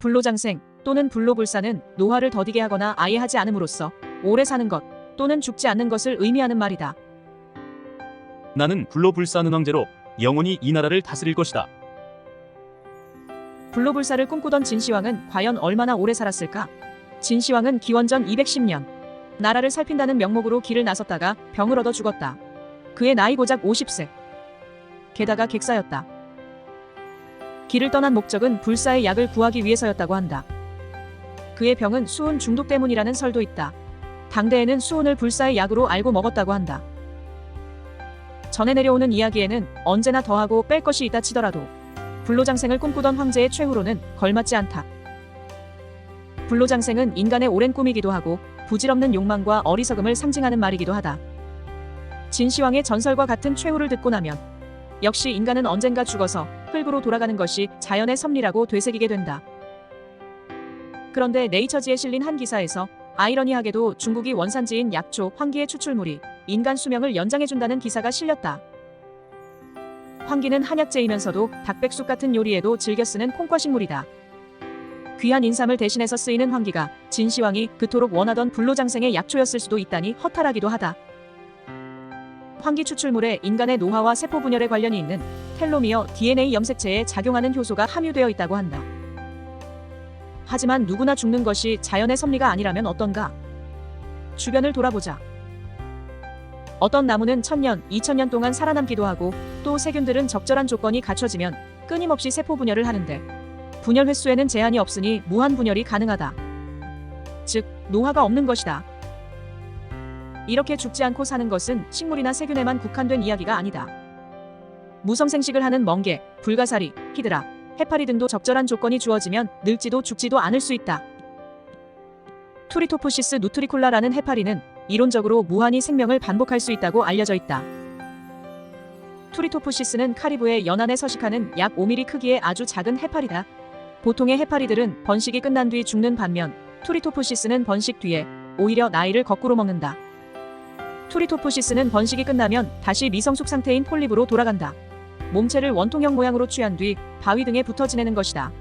불로장생 또는 불로불사는 노화를 더디게 하거나 아예 하지 않음으로써 오래 사는 것 또는 죽지 않는 것을 의미하는 말이다. 나는 불로불사는 황제로 영원히 이 나라를 다스릴 것이다. 불로불사를 꿈꾸던 진시황은 과연 얼마나 오래 살았을까? 진시황은 기원전 210년 나라를 살핀다는 명목으로 길을 나섰다가 병을 얻어 죽었다. 그의 나이 고작 50세. 게다가 객사였다. 길을 떠난 목적은 불사의 약을 구하기 위해서였다고 한다. 그의 병은 수은 중독 때문이라는 설도 있다. 당대에는 수은을 불사의 약으로 알고 먹었다고 한다. 전해 내려오는 이야기에는 언제나 더하고 뺄 것이 있다 치더라도 불로장생을 꿈꾸던 황제의 최후로는 걸맞지 않다. 불로장생은 인간의 오랜 꿈이기도 하고 부질없는 욕망과 어리석음을 상징하는 말이기도 하다. 진시황의 전설과 같은 최후를 듣고 나면 역시 인간은 언젠가 죽어서 흙으로 돌아가는 것이 자연의 섭리라고 되새기게 된다. 그런데 네이처지에 실린 한 기사에서 아이러니하게도 중국이 원산지인 약초, 황기의 추출물이 인간 수명을 연장해준다는 기사가 실렸다. 황기는 한약재이면서도 닭백숙 같은 요리에도 즐겨 쓰는 콩과식물이다. 귀한 인삼을 대신해서 쓰이는 황기가 진시황이 그토록 원하던 불로장생의 약초였을 수도 있다니 허탈하기도 하다. 황기 추출물에 인간의 노화와 세포 분열에 관련이 있는 텔로미어 DNA 염색체에 작용하는 효소가 함유되어 있다고 한다. 하지만 누구나 죽는 것이 자연의 섭리가 아니라면 어떤가? 주변을 돌아보자. 어떤 나무는 1000년, 2000년 동안 살아남기도 하고 또 세균들은 적절한 조건이 갖춰지면 끊임없이 세포 분열을 하는데 분열 횟수에는 제한이 없으니 무한 분열이 가능하다. 즉, 노화가 없는 것이다. 이렇게 죽지 않고 사는 것은 식물이나 세균에만 국한된 이야기가 아니다. 무성생식을 하는 멍게, 불가사리, 히드라, 해파리 등도 적절한 조건이 주어지면 늙지도 죽지도 않을 수 있다. 투리토프시스 누트리콜라라는 해파리는 이론적으로 무한히 생명을 반복할 수 있다고 알려져 있다. 투리토프시스는 카리브해 연안에 서식하는 약 5mm 크기의 아주 작은 해파리다. 보통의 해파리들은 번식이 끝난 뒤 죽는 반면 투리토프시스는 번식 뒤에 오히려 나이를 거꾸로 먹는다. 투리토프시스는 번식이 끝나면 다시 미성숙 상태인 폴립으로 돌아간다. 몸체를 원통형 모양으로 취한 뒤 바위 등에 붙어 지내는 것이다.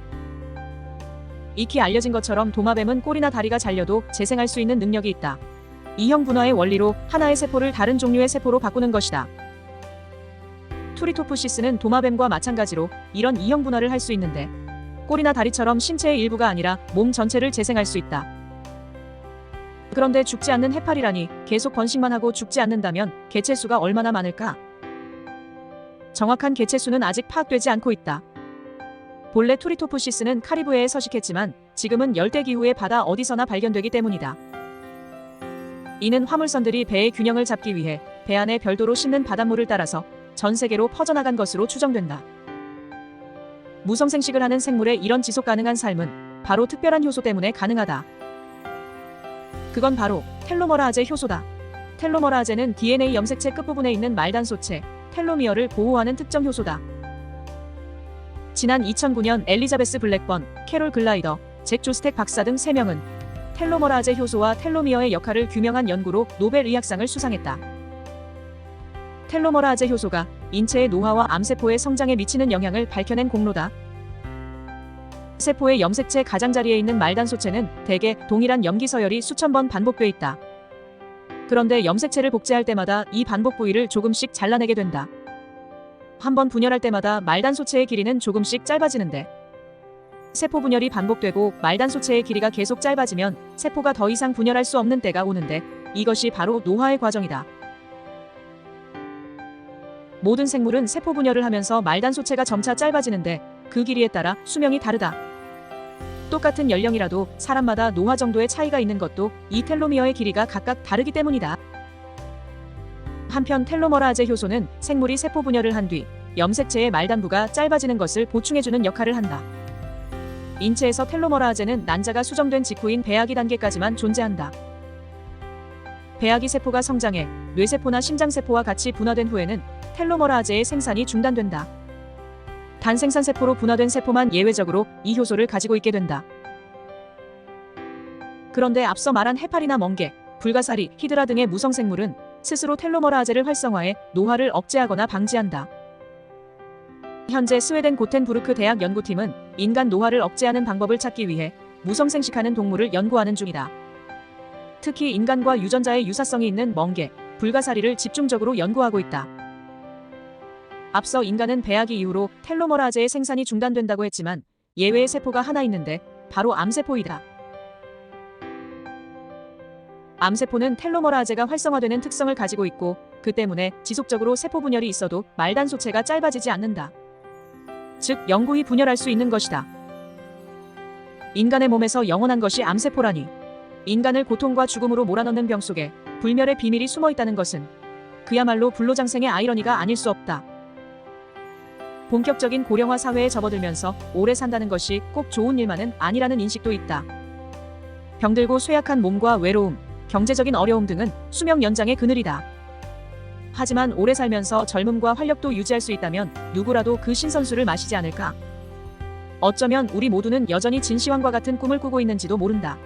익히 알려진 것처럼 도마뱀은 꼬리나 다리가 잘려도 재생할 수 있는 능력이 있다. 이형 분화의 원리로 하나의 세포를 다른 종류의 세포로 바꾸는 것이다. 투리토프시스는 도마뱀과 마찬가지로 이런 이형 분화를 할 수 있는데 꼬리나 다리처럼 신체의 일부가 아니라 몸 전체를 재생할 수 있다. 그런데 죽지 않는 해파리라니 계속 번식만 하고 죽지 않는다면 개체수가 얼마나 많을까? 정확한 개체수는 아직 파악되지 않고 있다. 본래 투리토프시스는 카리브해에 서식했지만 지금은 열대기후의 바다 어디서나 발견되기 때문이다. 이는 화물선들이 배의 균형을 잡기 위해 배 안에 별도로 싣는 바닷물을 따라서 전 세계로 퍼져나간 것으로 추정된다. 무성생식을 하는 생물의 이런 지속 가능한 삶은 바로 특별한 효소 때문에 가능하다. 그건 바로 텔로머라아제 효소다. 텔로머라아제는 DNA 염색체 끝부분에 있는 말단소체, 텔로미어를 보호하는 특정 효소다. 지난 2009년 엘리자베스 블랙번, 캐롤 글라이더, 잭 조스텍 박사 등 3명은 텔로머라아제 효소와 텔로미어의 역할을 규명한 연구로 노벨 의학상을 수상했다. 텔로머라아제 효소가 인체의 노화와 암세포의 성장에 미치는 영향을 밝혀낸 공로다. 세포의 염색체 가장자리에 있는 말단소체는 대개 동일한 염기 서열이 수천 번 반복돼 있다. 그런데 염색체를 복제할 때마다 이 반복 부위를 조금씩 잘라내게 된다. 한 번 분열할 때마다 말단소체의 길이는 조금씩 짧아지는데 세포 분열이 반복되고 말단소체의 길이가 계속 짧아지면 세포가 더 이상 분열할 수 없는 때가 오는데 이것이 바로 노화의 과정이다. 모든 생물은 세포 분열을 하면서 말단소체가 점차 짧아지는데 그 길이에 따라 수명이 다르다. 똑같은 연령이라도 사람마다 노화 정도의 차이가 있는 것도 이 텔로미어의 길이가 각각 다르기 때문이다. 한편 텔로머라아제 효소는 생물이 세포 분열을 한 뒤 염색체의 말단부가 짧아지는 것을 보충해주는 역할을 한다. 인체에서 텔로머라아제는 난자가 수정된 직후인 배아기 단계까지만 존재한다. 배아기 세포가 성장해 뇌세포나 심장세포와 같이 분화된 후에는 텔로머라아제의 생산이 중단된다. 단생산세포로 분화된 세포만 예외적으로 이 효소를 가지고 있게 된다. 그런데 앞서 말한 해파리나 멍게, 불가사리, 히드라 등의 무성생물은 스스로 텔로머라아제를 활성화해 노화를 억제하거나 방지한다. 현재 스웨덴 고텐부르크 대학 연구팀은 인간 노화를 억제하는 방법을 찾기 위해 무성생식하는 동물을 연구하는 중이다. 특히 인간과 유전자의 유사성이 있는 멍게, 불가사리를 집중적으로 연구하고 있다. 앞서 인간은 배아기 이후로 텔로머라제의 생산이 중단된다고 했지만 예외의 세포가 하나 있는데 바로 암세포이다. 암세포는 텔로머라제가 활성화되는 특성을 가지고 있고 그 때문에 지속적으로 세포 분열이 있어도 말단소체가 짧아지지 않는다. 즉 영구히 분열할 수 있는 것이다. 인간의 몸에서 영원한 것이 암세포라니 인간을 고통과 죽음으로 몰아넣는 병 속에 불멸의 비밀이 숨어 있다는 것은 그야말로 불로장생의 아이러니가 아닐 수 없다. 본격적인 고령화 사회에 접어들면서 오래 산다는 것이 꼭 좋은 일만은 아니라는 인식도 있다. 병들고 쇠약한 몸과 외로움, 경제적인 어려움 등은 수명 연장의 그늘이다. 하지만 오래 살면서 젊음과 활력도 유지할 수 있다면 누구라도 그 신선수를 마시지 않을까? 어쩌면 우리 모두는 여전히 진시황과 같은 꿈을 꾸고 있는지도 모른다.